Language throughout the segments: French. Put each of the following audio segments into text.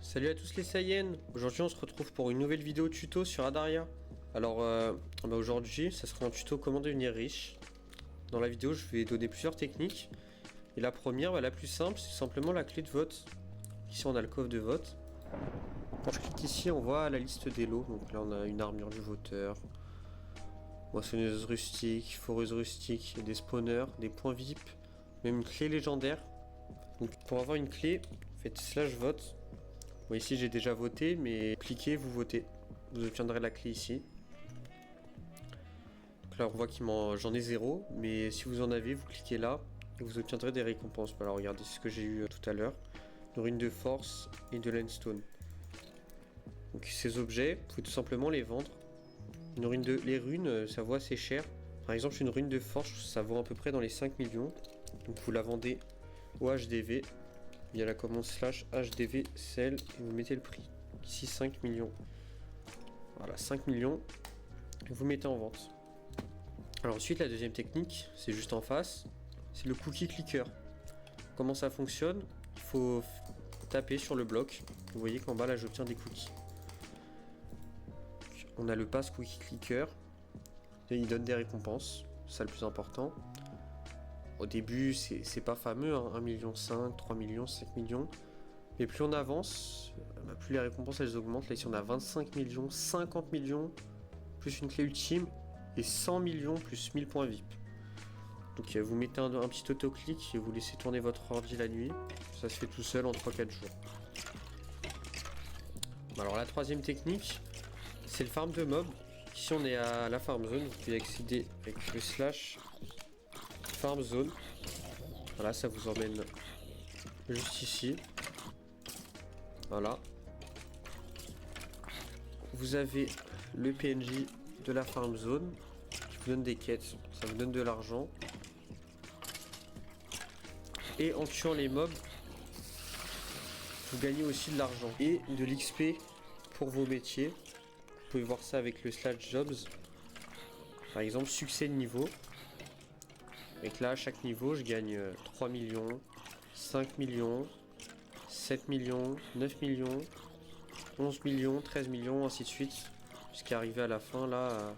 Salut à tous les Saiyans. Aujourd'hui on se retrouve pour une nouvelle vidéo tuto sur Adaria. Alors aujourd'hui ça sera un tuto comment devenir riche. Dans la vidéo je vais donner plusieurs techniques. Et la première, la plus simple, c'est simplement la clé de vote. Ici on a le coffre de vote. Quand je clique ici on voit la liste des lots. Donc là on a une armure du voteur, moissonneuse rustique, foreuse rustique, des spawners, des points VIP, même une clé légendaire. Donc pour avoir une clé, faites /vote. Bon, ici j'ai déjà voté, mais cliquez, vous votez. Vous obtiendrez la clé ici. Donc là on voit qu'il j'en ai 0, mais si vous en avez, vous cliquez là et vous obtiendrez des récompenses. Voilà, regardez ce que j'ai eu tout à l'heure. Une rune de force et de landstone. Donc ces objets, vous pouvez tout simplement les vendre. Les runes, ça vaut assez cher. Par exemple, une rune de force, ça vaut à peu près dans les 5 millions. Donc vous la vendez au HDV. Via la commande /HDV sell et vous mettez le prix. Ici 5 millions. Voilà, 5 millions. Et vous mettez en vente. Alors ensuite, la deuxième technique, c'est juste en face. C'est le cookie clicker. Comment ça fonctionne? Il faut taper sur le bloc. Vous voyez qu'en bas là, j'obtiens des cookies. On a le pass cookie clicker. Et il donne des récompenses. C'est ça le plus important. Au début, c'est pas fameux, hein, 1,5 million, 3 millions, 5 millions. Mais plus on avance, plus les récompenses elles augmentent. Là ici on a 25 millions, 50 millions, plus une clé ultime, et 100 millions plus 1000 points VIP. Donc vous mettez un petit autoclic et vous laissez tourner votre ordi la nuit. Ça se fait tout seul en 3-4 jours. Alors la troisième technique, c'est le farm de mobs. Ici on est à la farm zone, vous pouvez accéder avec le /farm zone. Voilà, ça vous emmène juste ici. Voilà. Vous avez le PNJ de la farm zone qui vous donne des quêtes, ça vous donne de l'argent. Et en tuant les mobs, vous gagnez aussi de l'argent et de l'XP pour vos métiers. Vous pouvez voir ça avec le /jobs. Par exemple, succès de niveau. Et là, à chaque niveau, je gagne 3 millions, 5 millions, 7 millions, 9 millions, 11 millions, 13 millions, ainsi de suite. Jusqu'à arriver à la fin, là, à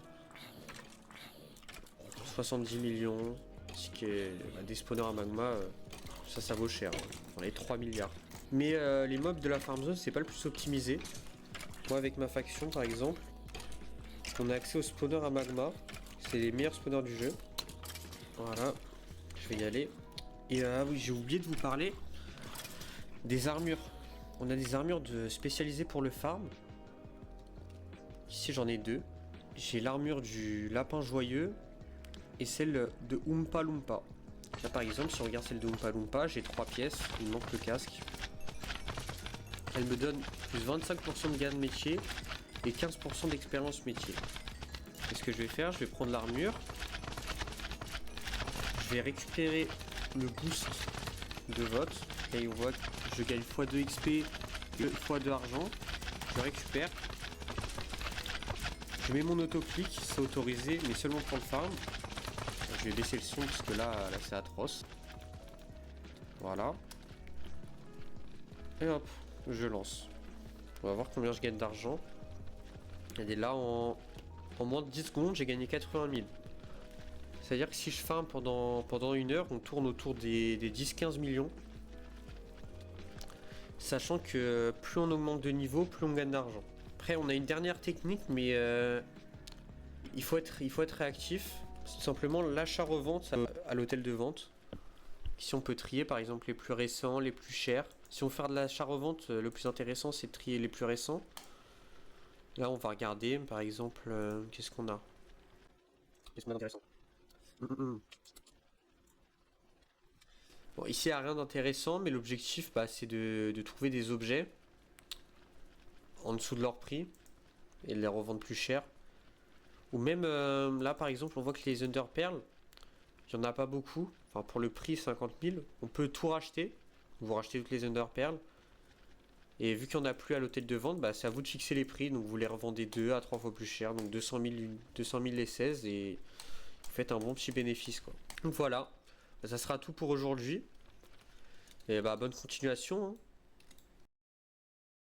70 millions. Ce qui est des spawners à magma, ça vaut cher. On est 3 milliards. Mais les mobs de la farm zone, c'est pas le plus optimisé. Moi, avec ma faction, par exemple, on a accès aux spawners à magma. C'est les meilleurs spawners du jeu. Voilà, je vais y aller. Et oui, j'ai oublié de vous parler des armures. On a des armures spécialisées pour le farm. Ici, j'en ai deux. J'ai l'armure du lapin joyeux et celle de Oompa Loompa. Là, par exemple, si on regarde celle de Oompa Loompa, j'ai 3 pièces. Il me manque le casque. Elle me donne plus 25% de gain de métier et 15% d'expérience métier. Qu'est-ce que je vais faire? Je vais prendre l'armure. Je vais récupérer le boost de vote. Et on voit que je gagne x2 XP, x2 argent. Je récupère. Je mets mon autoclic, c'est autorisé, mais seulement pour le farm. Je vais baisser le son parce que là c'est atroce. Voilà. Et hop, je lance. On va voir combien je gagne d'argent. Et là, en moins de 10 secondes, j'ai gagné 80 000. C'est-à-dire que si je farm pendant 1 heure, on tourne autour des 10-15 millions. Sachant que plus on augmente de niveau, plus on gagne d'argent. Après, on a une dernière technique, mais il faut être réactif. C'est tout simplement l'achat-revente à l'hôtel de vente. Ici, on peut trier par exemple les plus récents, les plus chers. Si on fait de l'achat-revente, le plus intéressant, c'est de trier les plus récents. Là, on va regarder, par exemple, qu'est-ce qu'on a? Qu'est-ce qu'on a d'intéressant? Bon, ici il n'y a rien d'intéressant, mais l'objectif c'est de trouver des objets en dessous de leur prix et de les revendre plus cher. Ou même là par exemple, on voit que les Ender Pearl, il n'y en a pas beaucoup. Enfin, pour le prix 50 000, on peut tout racheter. Vous rachetez toutes les Ender Pearl. Et vu qu'il n'y en a plus à l'hôtel de vente, c'est à vous de fixer les prix. Donc vous les revendez 2 à 3 fois plus cher. Donc 200 000 les 16 et vous faites un bon petit bénéfice, quoi. Donc voilà, ça sera tout pour aujourd'hui. Et bonne continuation, hein.